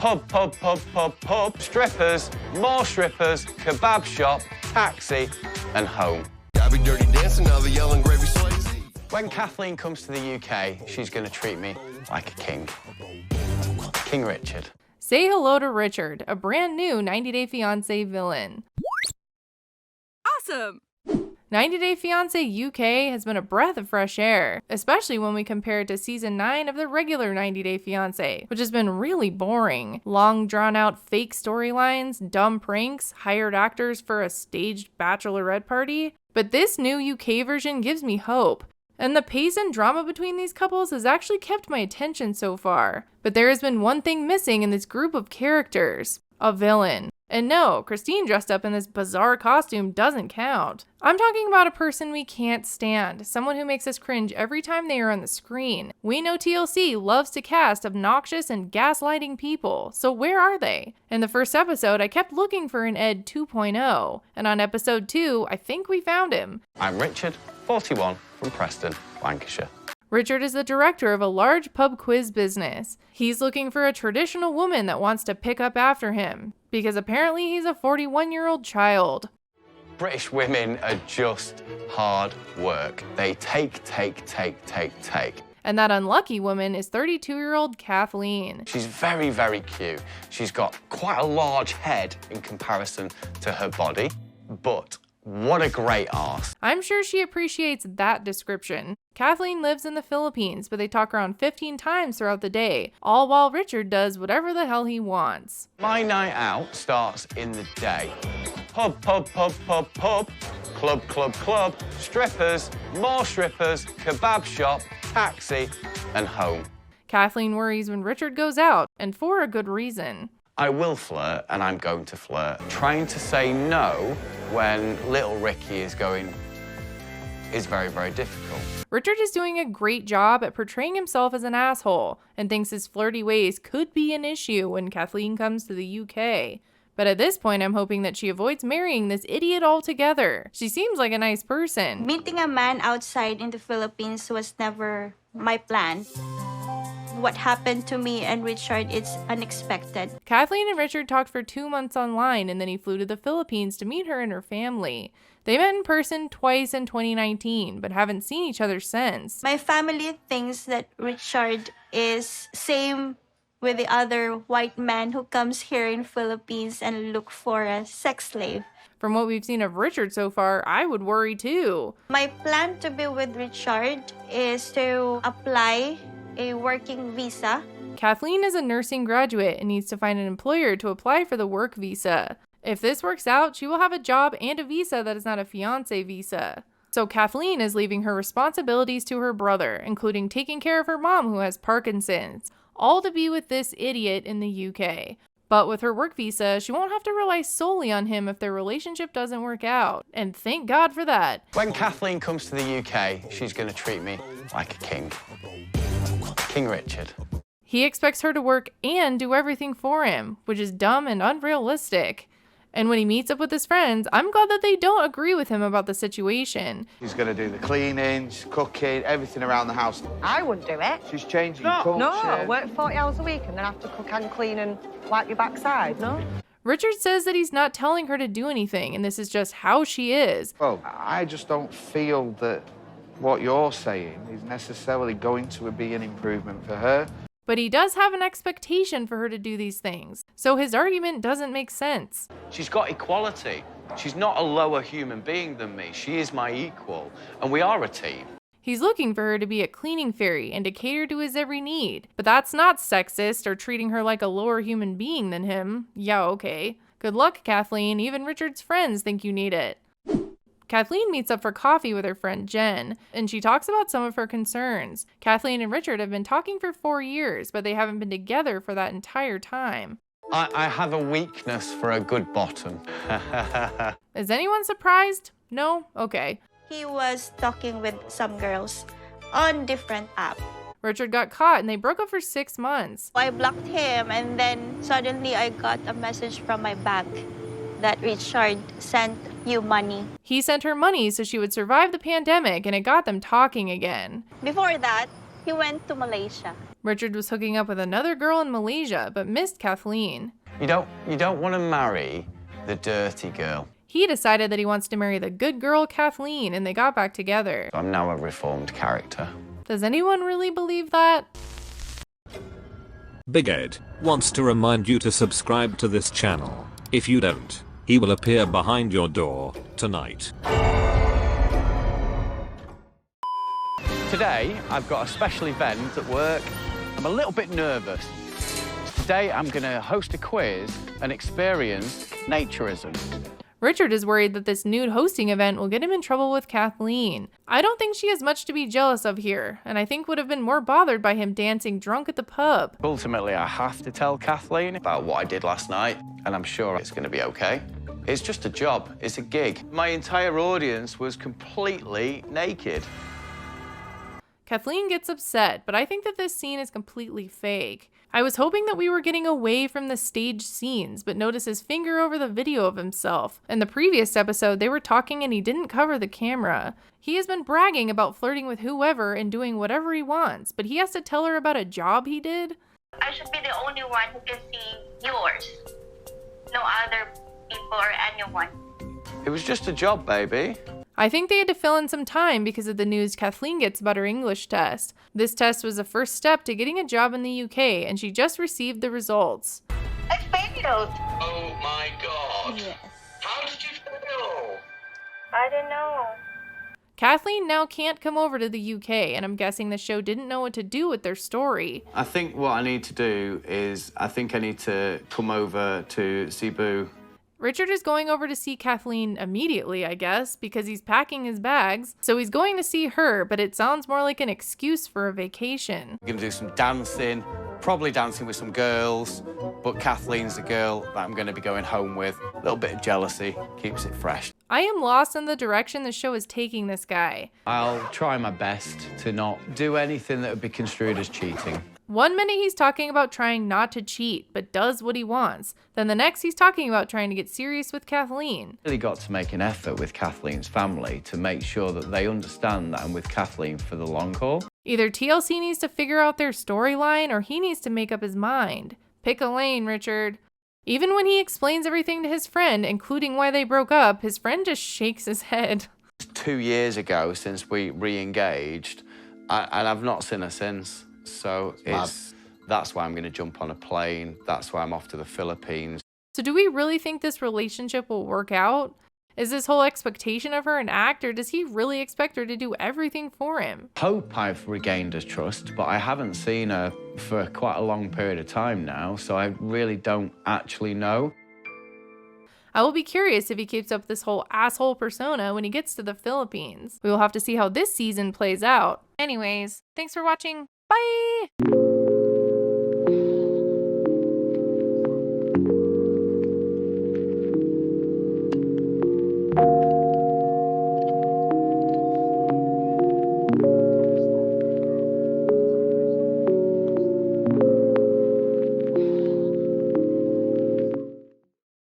Pub, strippers, more strippers, kebab shop, taxi, and home. Dirty dancing, now the yelling gravy Swayze. When Kathleen comes to the UK, she's going to treat me like a king. King Richard. Say hello to Richard, a brand new 90 Day Fiancé villain. Awesome! 90 Day Fiancé UK has been a breath of fresh air, especially when we compare it to season 9 of the regular 90 Day Fiancé, which has been really boring. Long drawn out fake storylines, dumb pranks, hired actors for a staged bachelorette party. But this new UK version gives me hope. And the pace and drama between these couples has actually kept my attention so far. But there has been one thing missing in this group of characters: a villain. And no, Christine dressed up in this bizarre costume doesn't count. I'm talking about a person we can't stand, someone who makes us cringe every time they are on the screen. We know TLC loves to cast obnoxious and gaslighting people, so where are they? In the first episode, I kept looking for an Ed 2.0, and on episode 2, I think we found him. I'm Richard, 41, from Preston, Lancashire. Richard is the director of a large pub quiz business. He's looking for a traditional woman that wants to pick up after him, because apparently he's a 41-year-old child. British women are just hard work. They take. And that unlucky woman is 32-year-old Kathleen. She's very, very cute. She's got quite a large head in comparison to her body, but what a great arse. I'm sure she appreciates that description. Kathleen lives in the Philippines, but they talk around 15 times throughout the day, all while Richard does whatever the hell he wants. My night out starts in the day. Pub, club, strippers, more strippers, kebab shop, taxi, and home. Kathleen worries when Richard goes out, and for a good reason. I will flirt, and I'm going to flirt. Trying to say no when little Ricky is going is very, very difficult. Richard is doing a great job at portraying himself as an asshole, and thinks his flirty ways could be an issue when Kathleen comes to the UK. But at this point, I'm hoping that she avoids marrying this idiot altogether. She seems like a nice person. Meeting a man outside in the Philippines was never my plan. What happened to me and Richard is unexpected. Kathleen and Richard talked for 2 months online, and then he flew to the Philippines to meet her and her family. They met in person twice in 2019, but haven't seen each other since. My family thinks that Richard is same with the other white man who comes here in Philippines and look for a sex slave. From what we've seen of Richard so far, I would worry too. My plan to be with Richard is to apply a working visa. Kathleen is a nursing graduate and needs to find an employer to apply for the work visa. If this works out, she will have a job and a visa that is not a fiancé visa. So Kathleen is leaving her responsibilities to her brother, including taking care of her mom who has Parkinson's, all to be with this idiot in the UK. But with her work visa, she won't have to rely solely on him if their relationship doesn't work out. And thank God for that. When Kathleen comes to the UK, she's going to treat me like a king. King Richard. He expects her to work and do everything for him, which is dumb and unrealistic. And when he meets up with his friends, I'm glad that they don't agree with him about the situation. She's going to do the cleaning, cooking, everything around the house. I wouldn't do it. She's changing culture. No, work 40 hours a week and then have to cook and clean and wipe your backside, no? Richard says that he's not telling her to do anything, and this is just how she is. Well, I just don't feel that what you're saying is necessarily going to be an improvement for her. But he does have an expectation for her to do these things, so his argument doesn't make sense. She's got equality. She's not a lower human being than me. She is my equal, and we are a team. He's looking for her to be a cleaning fairy and to cater to his every need. But that's not sexist or treating her like a lower human being than him. Yeah, okay. Good luck, Kathleen. Even Richard's friends think you need it. Kathleen meets up for coffee with her friend Jen, and she talks about some of her concerns. Kathleen and Richard have been talking for 4 years, but they haven't been together for that entire time. I have a weakness for a good bottom. Is anyone surprised? No? Okay. He was talking with some girls on different apps. Richard got caught and they broke up for 6 months. I blocked him and then suddenly I got a message from my bank that Richard sent you money. He sent her money so she would survive the pandemic, and it got them talking again. Before that, he went to Malaysia. Richard was hooking up with another girl in Malaysia, but missed Kathleen. You don't want to marry the dirty girl. He decided that he wants to marry the good girl, Kathleen, and they got back together. I'm now a reformed character. Does anyone really believe that? Big Ed wants to remind you to subscribe to this channel. If you don't, he will appear behind your door tonight. Today, I've got a special event at work. I'm a little bit nervous. Today, I'm going to host a quiz and experience naturism. Richard is worried that this nude hosting event will get him in trouble with Kathleen. I don't think she has much to be jealous of here, and I think would have been more bothered by him dancing drunk at the pub. Ultimately, I have to tell Kathleen about what I did last night, and I'm sure it's going to be okay. It's just a job. It's a gig. My entire audience was completely naked. Kathleen gets upset, but I think that this scene is completely fake. I was hoping that we were getting away from the staged scenes, but notice his finger over the video of himself. In the previous episode, they were talking and he didn't cover the camera. He has been bragging about flirting with whoever and doing whatever he wants, but he has to tell her about a job he did? I should be the only one who can see yours. No other people or anyone. It was just a job, baby. I think they had to fill in some time because of the news Kathleen gets about her English test. This test was the first step to getting a job in the UK, and she just received the results. I failed. Oh my God. Yes. How did you fail? I don't know. Kathleen now can't come over to the UK, and I'm guessing the show didn't know what to do with their story. I think what I need to do is, I think I need to come over to Cebu. Richard is going over to see Kathleen immediately, I guess, because he's packing his bags. So he's going to see her, but it sounds more like an excuse for a vacation. I'm going to do some dancing, probably dancing with some girls, but Kathleen's the girl that I'm going to be going home with. A little bit of jealousy keeps it fresh. I am lost in the direction the show is taking this guy. I'll try my best to not do anything that would be construed as cheating. 1 minute he's talking about trying not to cheat, but does what he wants. Then the next he's talking about trying to get serious with Kathleen. Really got to make an effort with Kathleen's family to make sure that they understand that I'm with Kathleen for the long haul. Either TLC needs to figure out their storyline or he needs to make up his mind. Pick a lane, Richard. Even when he explains everything to his friend, including why they broke up, his friend just shakes his head. 2 years ago since we re-engaged, and I've not seen her since. So that's why I'm going to jump on a plane. That's why I'm off to the Philippines. So do we really think this relationship will work out? Is this whole expectation of her an act, or does he really expect her to do everything for him? Hope I've regained her trust, but I haven't seen her for quite a long period of time now, so I really don't actually know. I will be curious if he keeps up this whole asshole persona when he gets to the Philippines. We will have to see how this season plays out. Anyways, thanks for watching. Bye!